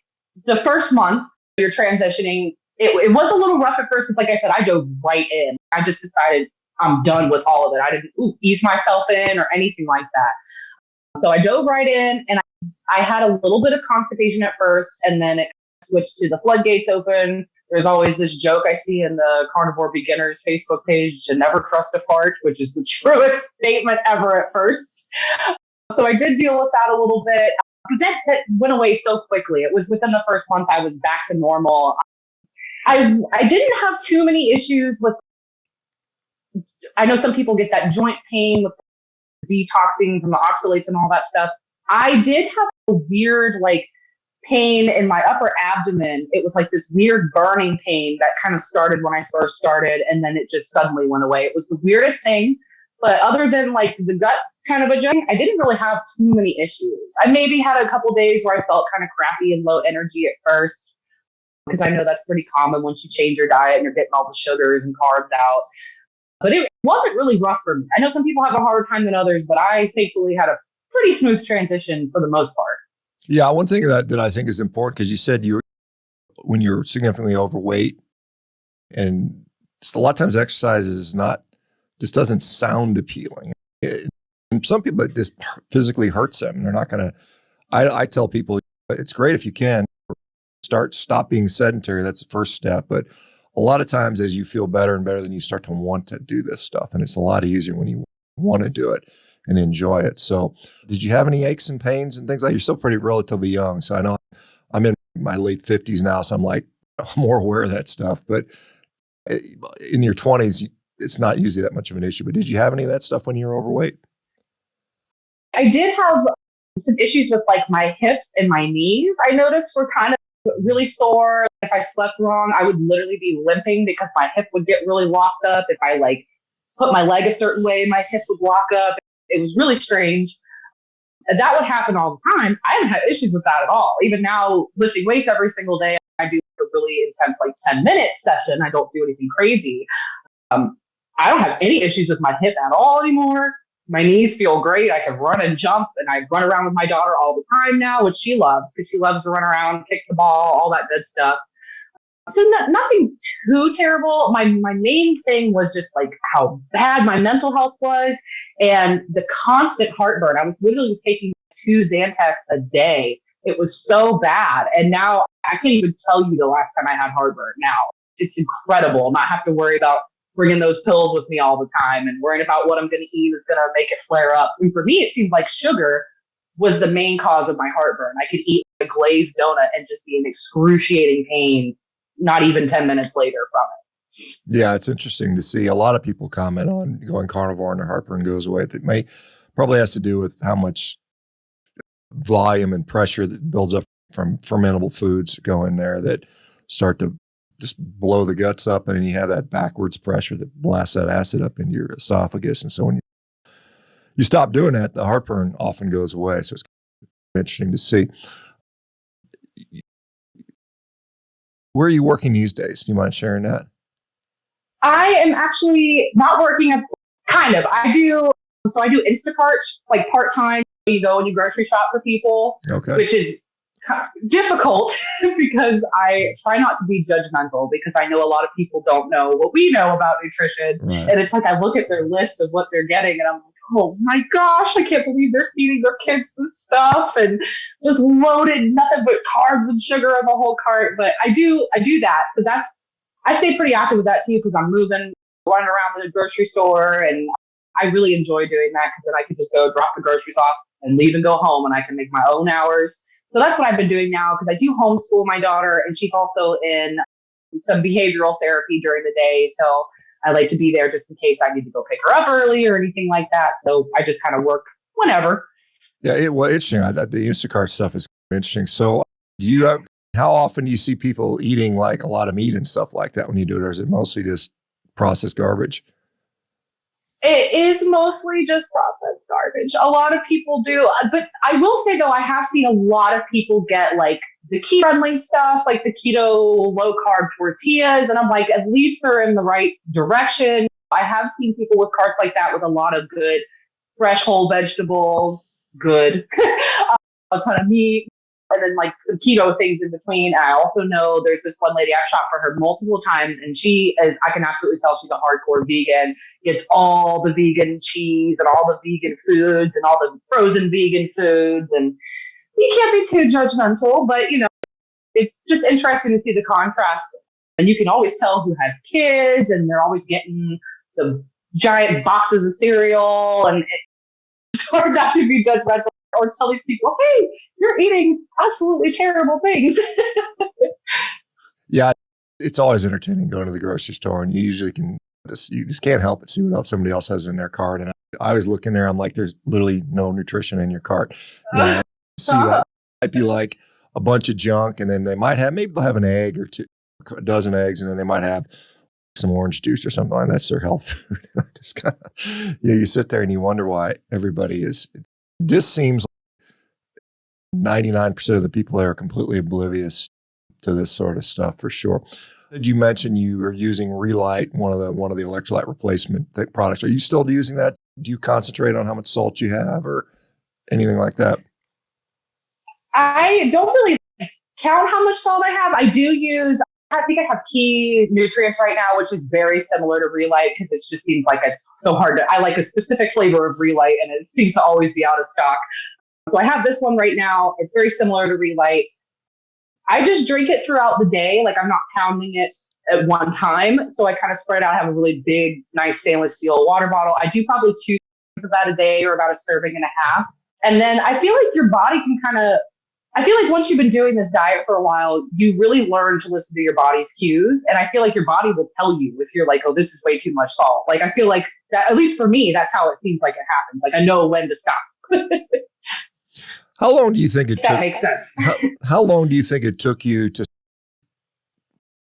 the first month you're transitioning. It was a little rough at first because, like I said, I dove right in. I just decided I'm done with all of it. I didn't ease myself in or anything like that. So I dove right in, and I had a little bit of constipation at first, and then it switched to the floodgates open. There's always this joke I see in the Carnivore Beginners Facebook page to never trust a fart, which is the truest statement ever at first. So I did deal with that a little bit. That went away so quickly. It was within the first month I was back to normal. I didn't have too many issues with, I know some people get that joint pain with detoxing from the oxalates and all that stuff. I did have a weird pain in my upper abdomen. It was like this weird burning pain that kind of started when I first started, and then it just suddenly went away. It was the weirdest thing. But other than the gut kind of adjustment, I didn't really have too many issues. I maybe had a couple days where I felt kind of crappy and low energy at first, because I know that's pretty common once you change your diet and you're getting all the sugars and carbs out. But it wasn't really rough for me. I know some people have a harder time than others, but I thankfully had a pretty smooth transition for the most part. Yeah, one thing that I think is important, because you said when you're significantly overweight, and just a lot of times exercise just doesn't sound appealing. And some people, it just physically hurts them. They're not going to, I tell people it's great if you can stop being sedentary. That's the first step. But a lot of times as you feel better and better, then you start to want to do this stuff. And it's a lot easier when you want to do it and enjoy it. So did you have any aches and pains and things like that? You're still pretty relatively young. So I know I'm in my late 50s now. So I'm like more aware of that stuff. But in your 20s, it's not usually that much of an issue. But did you have any of that stuff when you were overweight? I did have some issues with like my hips and my knees. I noticed were kind of really sore. If I slept wrong, I would literally be limping because my hip would get really locked up. If I like put my leg a certain way, my hip would lock up. It was really strange. That would happen all the time. I haven't had issues with that at all. Even now, lifting weights every single day, I do a really intense, like 10-minute session. I don't do anything crazy. I don't have any issues with my hip at all anymore. My knees feel great. I can run and jump, and I run around with my daughter all the time now, which she loves because she loves to run around, kick the ball, all that good stuff. So nothing too terrible. My main thing was just like how bad my mental health was and the constant heartburn. I was literally taking 2 Xanax a day. It was so bad. And now I can't even tell you the last time I had heartburn now. It's incredible. Not have to worry about bringing those pills with me all the time and worrying about what I'm going to eat is going to make it flare up. And for me, it seems like sugar was the main cause of my heartburn. I could eat a glazed donut and just be in excruciating pain, not even 10 minutes later from it. Yeah, it's interesting to see. A lot of people comment on going carnivore and their heartburn goes away. That probably has to do with how much volume and pressure that builds up from fermentable foods go in there that start to just blow the guts up, and then you have that backwards pressure that blasts that acid up into your esophagus. And so when you stop doing that, the heartburn often goes away. So it's interesting to see. Where are you working these days? Do you mind sharing that? I am actually not working at kind of. I do Instacart like part-time. You go and you grocery shop for people, okay, which is difficult because I try not to be judgmental because I know a lot of people don't know what we know about nutrition. Right. And it's like I look at their list of what they're getting and I'm like, oh my gosh, I can't believe they're feeding their kids this stuff and just loaded nothing but carbs and sugar on the whole cart. But I do that. So I stay pretty active with that too because I'm moving, running around the grocery store, and I really enjoy doing that because then I can just go drop the groceries off and leave and go home and I can make my own hours. So that's what I've been doing now because I do homeschool my daughter and she's also in some behavioral therapy during the day. So I like to be there just in case I need to go pick her up early or anything like that. So I just kind of work whenever. Yeah, interesting. The Instacart stuff is interesting. So how often do you see people eating like a lot of meat and stuff like that when you do it? Or is it mostly just processed garbage? It is mostly just processed garbage. A lot of people do. But I will say, though, I have seen a lot of people get like the keto-friendly stuff, like the keto low-carb tortillas. And I'm like, at least they're in the right direction. I have seen people with carts like that with a lot of good fresh whole vegetables, good, a ton of meat, and then like some keto things in between. I also know there's this one lady I've shopped for her multiple times, and I can absolutely tell she's a hardcore vegan, gets all the vegan cheese and all the vegan foods and all the frozen vegan foods. And you can't be too judgmental, but it's just interesting to see the contrast. And you can always tell who has kids, and they're always getting the giant boxes of cereal, and it's hard not to be judgmental or tell these people, hey, you're eating absolutely terrible things. Yeah, it's always entertaining going to the grocery store, and you just can't help but see what else somebody else has in their cart. And I always look in there, I'm like, there's literally no nutrition in your cart. See that might be like a bunch of junk, and then maybe they'll have an egg or two, a dozen eggs, and then they might have some orange juice or something like that. That's their health food. Just kind of, you sit there and you wonder why everybody is. This seems like 99% of the people there are completely oblivious to this sort of stuff for sure. Did you mention you were using Relight, one of the electrolyte replacement products? Are you still using that? Do you concentrate on how much salt you have or anything like that? I don't really count how much salt I have. I do use I think I have key nutrients right now, which is very similar to Relight because it just seems like it's so hard to. I like a specific flavor of Relight, and it seems to always be out of stock. So I have this one right now. It's very similar to Relight. I just drink it throughout the day. Like I'm not pounding it at one time. So I kind of spread out. I have a really big, nice stainless steel water bottle. I do probably 2 servings of that a day, or about a serving and a half. And then I feel like your body can I feel like once you've been doing this diet for a while, you really learn to listen to your body's cues. And I feel like your body will tell you if you're like, oh, this is way too much salt. Like I feel like that, at least for me, that's how it seems like it happens. Like I know when to stop. How long do you think it took? That makes sense. How long do you think it took you to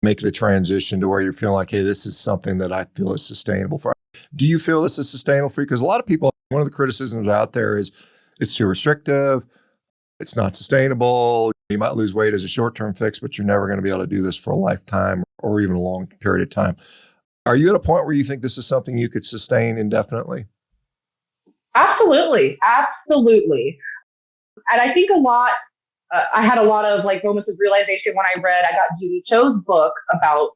make the transition to where you're feeling like, hey, this is something that I feel is sustainable for? Do you feel this is sustainable for you? Because a lot of people, one of the criticisms out there is it's too restrictive. It's not sustainable. You might lose weight as a short-term fix, but you're never going to be able to do this for a lifetime or even a long period of time. Are you at a point where you think this is something you could sustain indefinitely? Absolutely. Absolutely. And I think I had a lot of like moments of realization when I got Judy Cho's book about,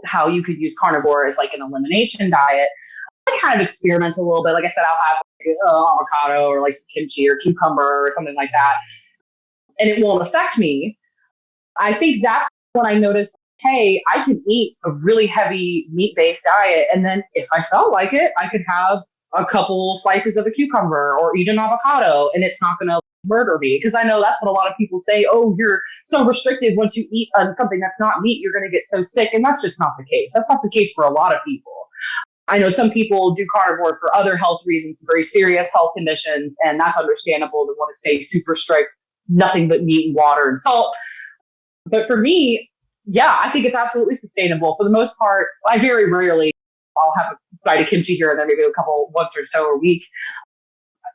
how you could use carnivore as like an elimination diet. I kind of experiment a little bit. Like I said, I'll have avocado or like some kimchi or cucumber or something like that. And it won't affect me. I think that's when I noticed, hey, I can eat a really heavy meat-based diet. And then if I felt like it, I could have a couple slices of a cucumber or eat an avocado, and it's not going to murder me. Because I know that's what a lot of people say. Oh, you're so restricted. Once you eat something that's not meat, you're going to get so sick. And that's just not the case. That's not the case for a lot of people. I know some people do carnivore for other health reasons, very serious health conditions, and that's understandable to want to stay super strict, nothing but meat and water and salt. But for me, yeah, I think it's absolutely sustainable. For the most part, I very rarely, I'll have a bite of kimchi here and then maybe a couple once or so a week.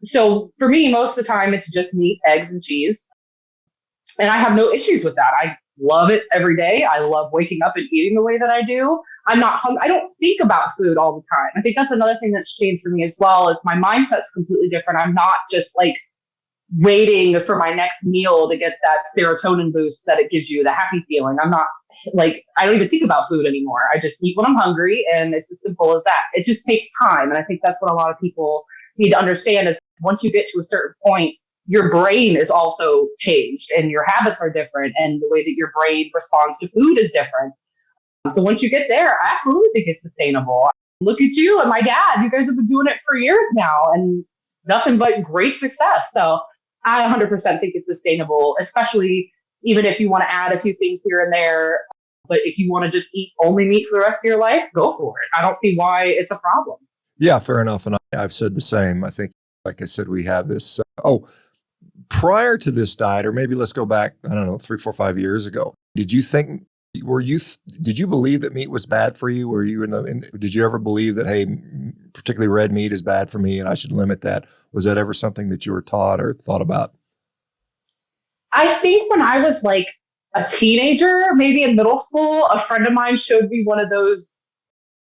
So for me, most of the time, it's just meat, eggs, and cheese. And I have no issues with that. I love it every day. I love waking up and eating the way that I do. I'm not hungry. I don't think about food all the time. I think that's another thing that's changed for me as well, is my mindset's completely different. I'm not just like waiting for my next meal to get that serotonin boost that it gives you, the happy feeling. I'm not like, I don't even think about food anymore. I just eat when I'm hungry, and it's as simple as that. It just takes time. And I think that's what a lot of people need to understand is once you get to a certain point, your brain is also changed and your habits are different, and the way that your brain responds to food is different. So once you get there, I absolutely think it's sustainable. Look at you and my dad. You guys have been doing it for years now and nothing but great success. So I 100% think it's sustainable, especially even if you want to add a few things here and there. But if you want to just eat only meat for the rest of your life, go for it. I don't see why it's a problem. Yeah, fair enough. And I've said the same. I think, like I said, we have this. Prior to this diet, or maybe let's go back, I don't know, 3, 4, 5 years ago, did you believe that meat was bad for you? Did you ever believe that, hey, particularly red meat is bad for me and I should limit that? Was that ever something that you were taught or thought about? I think when I was like a teenager, maybe in middle school, a friend of mine showed me one of those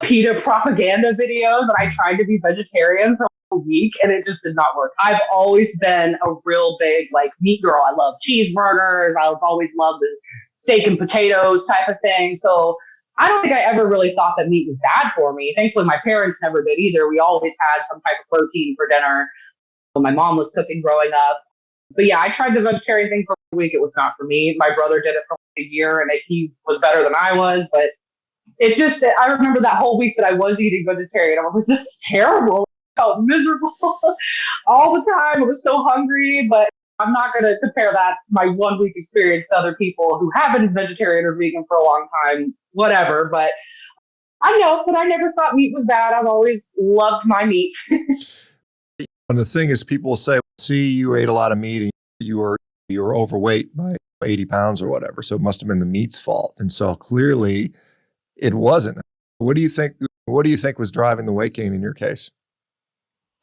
PETA propaganda videos, and I tried to be vegetarian for a week and it just did not work. I've always been a real big like meat girl. I love cheeseburgers. I've always loved the steak and potatoes type of thing. So I don't think I ever really thought that meat was bad for me. Thankfully, my parents never did either. We always had some type of protein for dinner when my mom was cooking growing up. But yeah, I tried the vegetarian thing for a week. It was not for me. My brother did it for a year and he was better than I was. But I remember that whole week that I was eating vegetarian. I was like, this is terrible. I felt miserable all the time. I was so hungry, but I'm not going to compare my 1 week experience to other people who have been vegetarian or vegan for a long time, whatever. But I know, but I never thought meat was bad. I've always loved my meat. And the thing is, people say, see, you ate a lot of meat and you were overweight by 80 pounds or whatever. So it must have been the meat's fault. And so clearly it wasn't. What do you think was driving the weight gain in your case?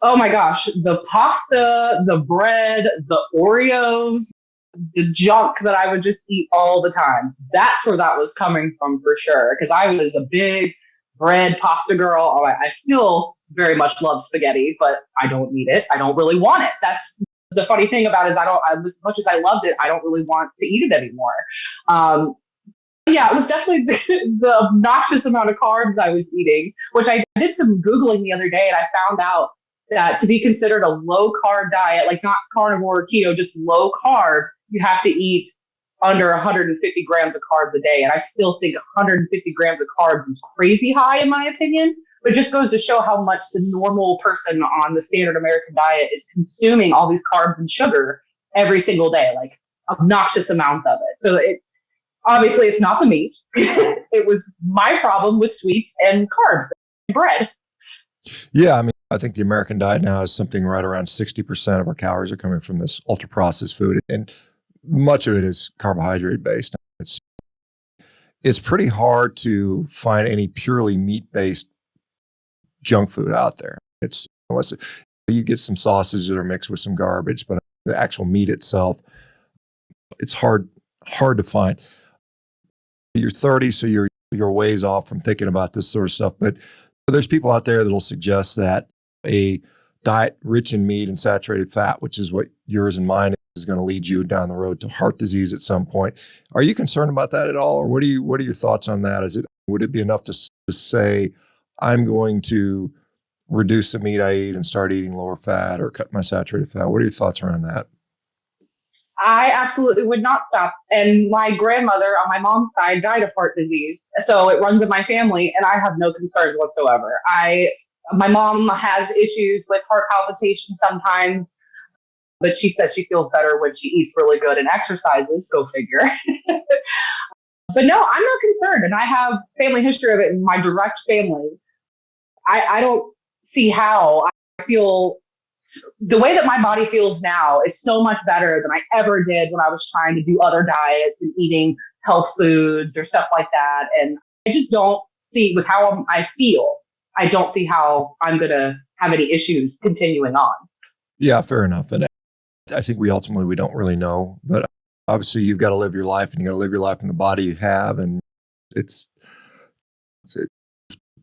Oh my gosh, the pasta, the bread, the Oreos, the junk that I would just eat all the time. That's where that was coming from for sure. Because I was a big bread pasta girl. I still very much love spaghetti, but I don't need it. I don't really want it. That's the funny thing about it is as much as I loved it, I don't really want to eat it anymore. Yeah, it was definitely the obnoxious amount of carbs I was eating, which I did some Googling the other day and I found out that to be considered a low carb diet, like not carnivore or keto, just low carb, you have to eat under 150 grams of carbs a day. And I still think 150 grams of carbs is crazy high in my opinion, but it just goes to show how much the normal person on the standard American diet is consuming all these carbs and sugar every single day, like obnoxious amounts of it. So obviously it's not the meat. It was my problem with sweets and carbs and bread. Yeah, I mean, I think the American diet now is something right around 60% of our calories are coming from this ultra processed food, and much of it is carbohydrate based. It's pretty hard to find any purely meat based junk food out there. You get some sausages that are mixed with some garbage, but the actual meat itself, it's hard to find. You're 30, so you're ways off from thinking about this sort of stuff. But there's people out there that'll suggest that a diet rich in meat and saturated fat, which is what yours and mine is going to lead you down the road to heart disease at some point. Are you concerned about that at all, or what are your thoughts on that? Would it be enough to say I'm going to reduce the meat I eat and start eating lower fat or cut my saturated fat? What are your thoughts around that? I absolutely would not stop. And my grandmother on my mom's side died of heart disease. So it runs in my family and I have no concerns whatsoever. My mom has issues with heart palpitations sometimes, but she says she feels better when she eats really good and exercises. Go figure. But no, I'm not concerned. And I have family history of it in my direct family. I don't see how. I feel the way that my body feels now is so much better than I ever did when I was trying to do other diets and eating health foods or stuff like that. And I just don't see with how I feel. I don't see how I'm going to have any issues continuing on. Yeah, fair enough. And I think we don't really know, but obviously you've got to live your life and you got to live your life in the body you have. And it's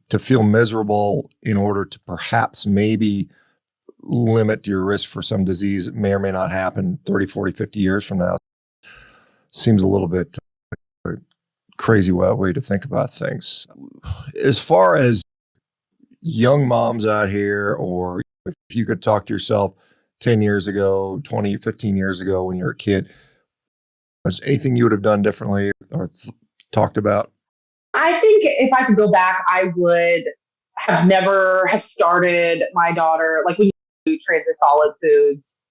to feel miserable in order to perhaps maybe limit your risk for some disease that may or may not happen 30, 40, 50 years from now seems a little bit crazy way to think about things. As far as young moms out here, or if you could talk to yourself 10 years ago, 20, 15 years ago when you were a kid, was anything you would have done differently or talked about? I think if I could go back, I would have never have started my daughter, like when you train the solid foods,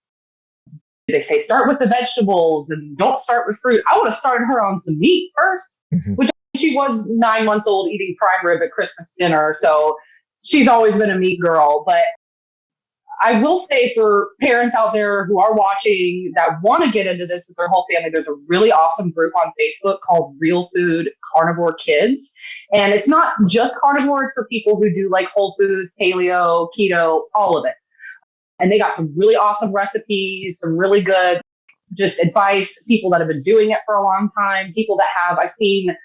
they say start with the vegetables and don't start with fruit. I would have started her on some meat first, which she was 9 months old eating prime rib at Christmas dinner. So she's always been a meat girl. But I will say for parents out there who are watching that want to get into this with their whole family, there's a really awesome group on Facebook called Real Food Carnivore Kids. And it's not just carnivore, it's for people who do like whole foods, paleo, keto, all of it. And they got some really awesome recipes, some really good just advice, people that have been doing it for a long time, people that I've seen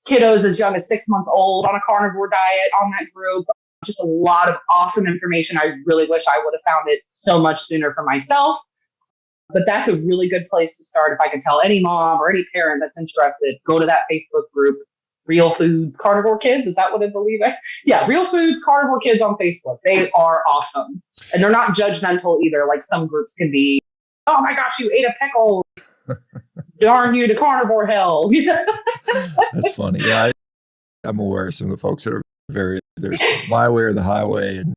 kiddos as young as 6 months old on a carnivore diet on that group. Just a lot of awesome information. I really wish I would have found it so much sooner for myself. But that's a really good place to start. If I could tell any mom or any parent that's interested, go to that Facebook group, Real Foods Carnivore Kids. Is that what I believe it? Yeah, Real Foods Carnivore Kids on Facebook. They are awesome. And they're not judgmental either, like some groups can be. Oh my gosh, you ate a pickle. Darn you to carnivore hell. That's funny. Yeah, I'm aware of some of the folks that are there's my way or the highway, and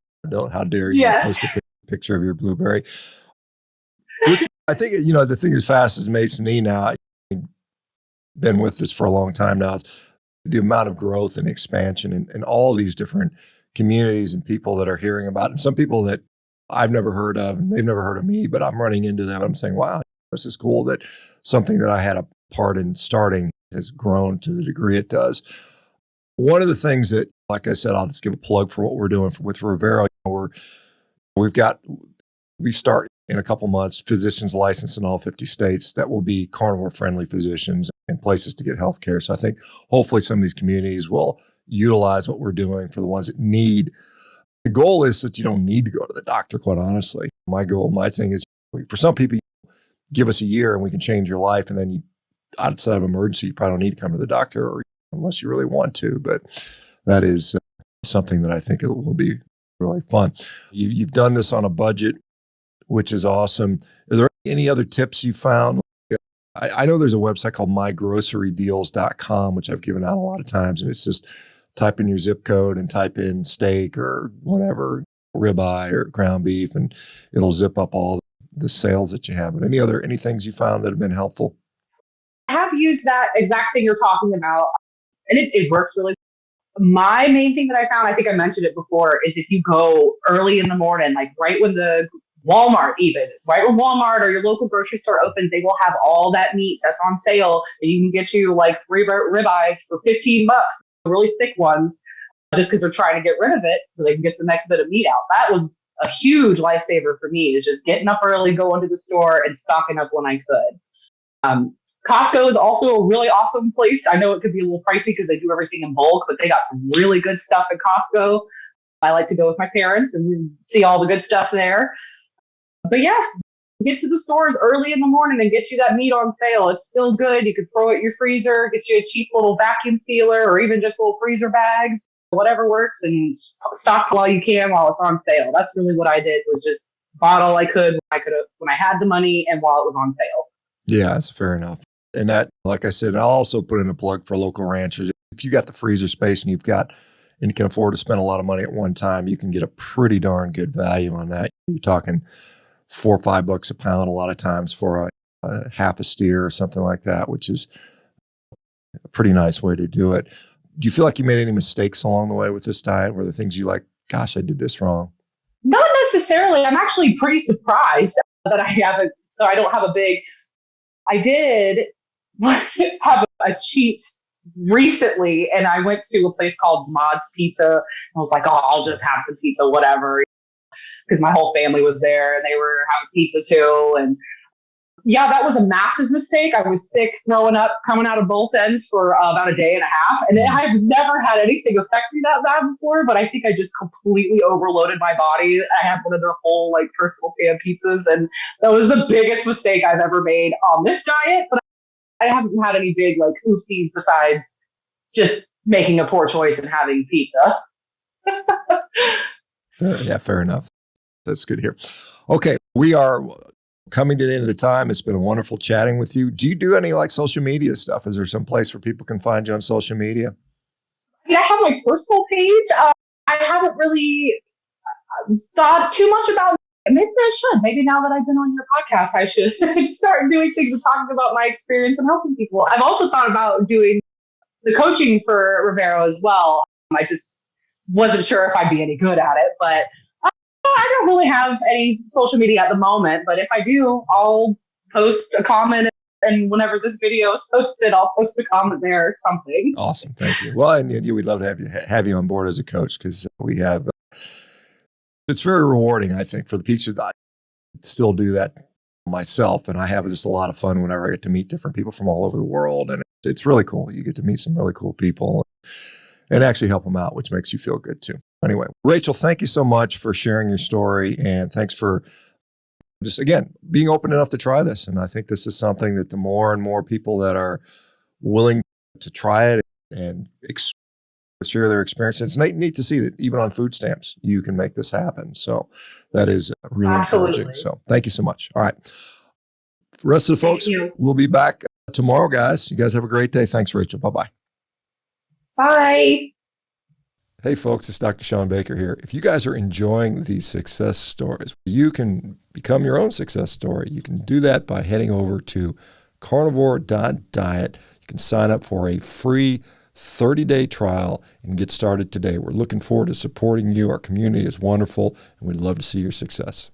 how dare you post a picture of your blueberry. I think, the thing that's fast is amazing to me now. I've been with this for a long time now. Is the amount of growth and expansion and all these different communities and people that are hearing about it. And some people that I've never heard of, and they've never heard of me, but I'm running into them. And I'm saying, wow, this is cool that something that I had a part in starting has grown to the degree it does. One of the things that, like I said, I'll just give a plug for what we're doing with Revero. We start in a couple months, physicians licensed in all 50 states that will be carnivore friendly physicians and places to get healthcare. So I think hopefully some of these communities will utilize what we're doing for the ones that need. The goal is that you don't need to go to the doctor, quite honestly. My thing is for some people, give us a year and we can change your life. And then outside of emergency, you probably don't need to come to the doctor or unless you really want to. But that is something that I think it will be really fun. You've done this on a budget, which is awesome. Are there any other tips you found? I know there's a website called mygrocerydeals.com, which I've given out a lot of times, and it's just type in your zip code and type in steak or whatever, ribeye or ground beef, and it'll zip up all the sales that you have. But any things you found that have been helpful? I have used that exact thing you're talking about, and it works really well. My main thing that I found, I think I mentioned it before, is if you go early in the morning, like right when the Walmart, even right when Walmart or your local grocery store opens, they will have all that meat that's on sale, and you can get you like 3 ribeyes for $15, really thick ones, just because they're trying to get rid of it so they can get the next bit of meat out. That was a huge lifesaver for me, is just getting up early, going to the store and stocking up when I could. Costco is also a really awesome place. I know it could be a little pricey because they do everything in bulk, but they got some really good stuff at Costco. I like to go with my parents and see all the good stuff there. But yeah, get to the stores early in the morning and get you that meat on sale. It's still good. You could throw it in your freezer, get you a cheap little vacuum sealer or even just little freezer bags, whatever works, and stock while you can while it's on sale. That's really what I did, was just bought all I could when I had the money and while it was on sale. Yeah, that's fair enough. And that, like I said, I'll also put in a plug for local ranchers. If you got the freezer space and you can afford to spend a lot of money at one time, you can get a pretty darn good value on that. You're talking $4 or $5 a pound a lot of times for a half a steer or something like that, which is a pretty nice way to do it. Do you feel like you made any mistakes along the way with this diet? Were there things you like, gosh, I did this wrong? Not necessarily. I'm actually pretty surprised that I don't have a big, I did have a cheat recently, and I went to a place called Mod's Pizza. I was like, oh, I'll just have some pizza, whatever, because my whole family was there and they were having pizza too. And yeah, that was a massive mistake. I was sick, throwing up, coming out of both ends for about a day and a half. And I've never had anything affect me that bad before, but I think I just completely overloaded my body. I had one of their whole like personal pan pizzas, and that was the biggest mistake I've ever made on this diet. But I haven't had any big like oopsies besides just making a poor choice and having pizza. Yeah, fair enough. That's good to hear. Okay, we are coming to the end of the time. It's been a wonderful chatting with you. Do you do any like social media stuff? Is there some place where people can find you on social media? I have my personal page. I haven't really thought too much about it. Maybe I should. Maybe now that I've been on your podcast, I should start doing things and talking about my experience and helping people. I've also thought about doing the coaching for Revero as well. I just wasn't sure if I'd be any good at it, but I don't really have any social media at the moment. But if I do, I'll post a comment, and whenever this video is posted, I'll post a comment there or something. Awesome. Thank you. Well, and we'd love to have you on board as a coach, because we have, it's very rewarding, I think, for the pizza. I still do that myself, and I have just a lot of fun whenever I get to meet different people from all over the world. And it's really cool. You get to meet some really cool people and actually help them out, which makes you feel good too. Anyway, Rachel, thank you so much for sharing your story, and thanks for just, again, being open enough to try this. And I think this is something that the more and more people that are willing to try it and share their experience, it's neat to see that even on food stamps, you can make this happen. So that is really encouraging. So thank you so much. All right. For the rest of the folks, we'll be back tomorrow, guys. You guys have a great day. Thanks, Rachel. Bye-bye. Bye. Hey folks, it's Dr. ShawnBaker here. If you guys are enjoying these success stories, you can become your own success story. You can do that by heading over to CarnivoreDiet. You can sign up for a free 30-day trial and get started today. We're looking forward to supporting you. Our community is wonderful, and we'd love to see your success.